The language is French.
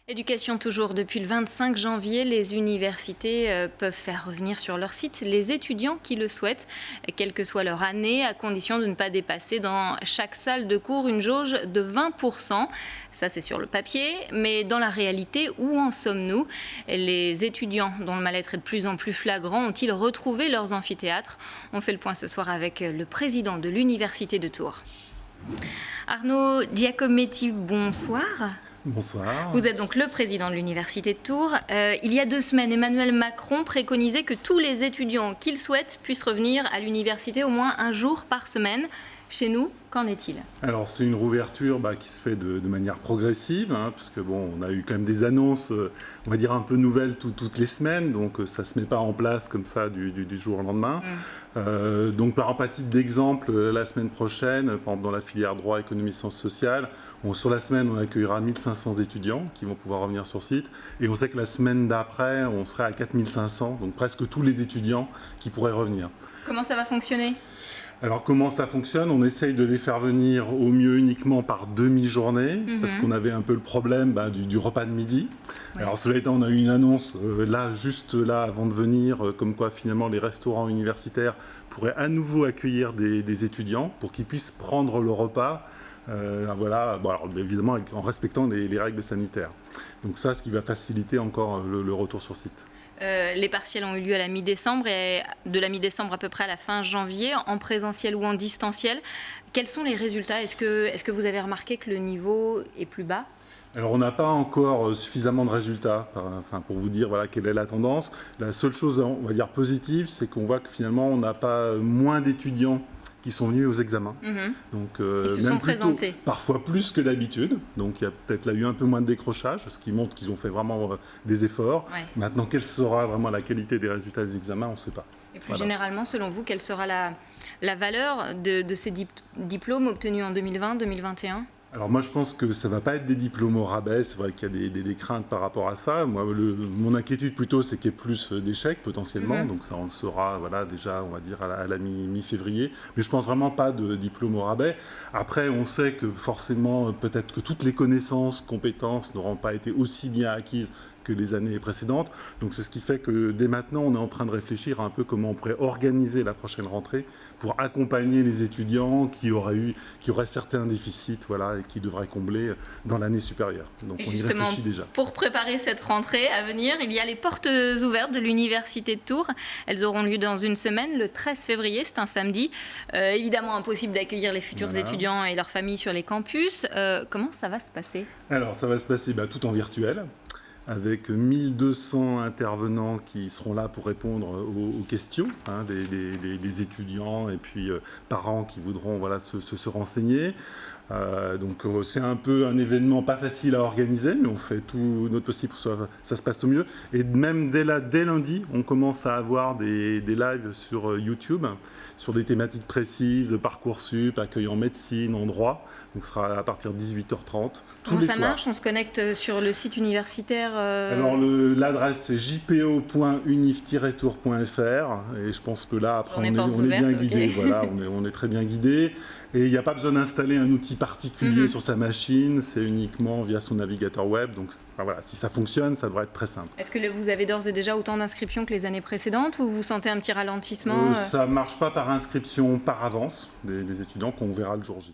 Éducation toujours. Depuis le 25 janvier, les universités peuvent faire revenir sur leur site les étudiants qui le souhaitent, quelle que soit leur année, à condition de ne pas dépasser dans chaque salle de cours une jauge de 20%. Ça, c'est sur le papier, mais dans la réalité, où en sommes-nous? Les étudiants, dont le mal-être est de plus en plus flagrant, ont-ils retrouvé leurs amphithéâtres? On fait le point ce soir avec le président de l'Université de Tours. Arnaud Giacometti, bonsoir. Bonsoir. Vous êtes donc le président de l'Université de Tours. Il y a 2 semaines, Emmanuel Macron préconisait que tous les étudiants qu'il souhaite puissent revenir à l'université au moins un jour par semaine. Chez nous, qu'en est-il? Alors c'est une rouverture qui se fait de manière progressive, puisque on a eu quand même des annonces, on va dire un peu nouvelles toutes les semaines, donc ça ne se met pas en place comme ça du jour au lendemain. Donc par un titre d'exemple, la semaine prochaine, par exemple dans la filière droit, économie, sciences sociales, sur la semaine on accueillera 1500 étudiants qui vont pouvoir revenir sur site, et on sait que la semaine d'après on serait à 4500, donc presque tous les étudiants qui pourraient revenir. Comment ça va fonctionner ? Alors comment ça fonctionne? On essaye de les faire venir au mieux uniquement par demi-journée, parce qu'on avait un peu le problème du repas de midi. Ouais. Alors cela étant, on a eu une annonce juste là avant de venir, comme quoi finalement les restaurants universitaires pourraient à nouveau accueillir des étudiants pour qu'ils puissent prendre le repas. Voilà, alors, évidemment en respectant les règles sanitaires. Donc ça, ce qui va faciliter encore le retour sur site. Les partiels ont eu lieu à la mi-décembre et de la mi-décembre à peu près à la fin janvier, en présentiel ou en distanciel. Quels sont les résultats? Est-ce que vous avez remarqué que le niveau est plus bas? Alors on n'a pas encore suffisamment de résultats pour vous dire quelle est la tendance. La seule chose, on va dire positive, c'est qu'on voit que finalement on n'a pas moins d'étudiants qui sont venus aux examens. Donc même plutôt, parfois plus que d'habitude. Donc il y a peut-être là eu un peu moins de décrochage, ce qui montre qu'ils ont fait vraiment des efforts. Ouais. Maintenant, quelle sera vraiment la qualité des résultats des examens, on ne sait pas. Et plus généralement, selon vous, quelle sera la valeur de ces diplômes obtenus en 2020-2021 ? Alors moi je pense que ça ne va pas être des diplômes au rabais, c'est vrai qu'il y a des craintes par rapport à ça. Moi, mon inquiétude plutôt c'est qu'il y ait plus d'échecs potentiellement, donc ça on le saura déjà on va dire à la mi-février. Mais je pense vraiment pas de diplôme au rabais. Après on sait que forcément peut-être que toutes les connaissances, compétences n'auront pas été aussi bien acquises que les années précédentes. Donc c'est ce qui fait que dès maintenant, on est en train de réfléchir un peu comment on pourrait organiser la prochaine rentrée pour accompagner les étudiants qui auraient certains déficits et qui devraient combler dans l'année supérieure. Donc on y réfléchit déjà. Pour préparer cette rentrée à venir, il y a les portes ouvertes de l'Université de Tours. Elles auront lieu dans une semaine, le 13 février, c'est un samedi. Évidemment, impossible d'accueillir les futurs étudiants et leurs familles sur les campus. Comment ça va se passer? Alors ça va se passer tout en virtuel, avec 1200 intervenants qui seront là pour répondre aux questions des étudiants et puis parents qui voudront se renseigner. Donc c'est un peu un événement pas facile à organiser, mais on fait tout notre possible pour que ça se passe au mieux. Et même dès lundi, on commence à avoir des lives sur YouTube, sur des thématiques précises, Parcoursup, accueil en médecine, en droit. Donc ce sera à partir de 18h30. Comment ça marche? On se connecte sur le site universitaire Alors l'adresse c'est jpo.unif-tours.fr et je pense que là après on est bien guidé, on est très bien guidé. Et il n'y a pas besoin d'installer un outil particulier sur sa machine, c'est uniquement via son navigateur web. Donc si ça fonctionne, ça devrait être très simple. Est-ce que vous avez d'ores et déjà autant d'inscriptions que les années précédentes ou vous sentez un petit ralentissement? Ça ne marche pas par inscription par avance des étudiants qu'on verra le jour J.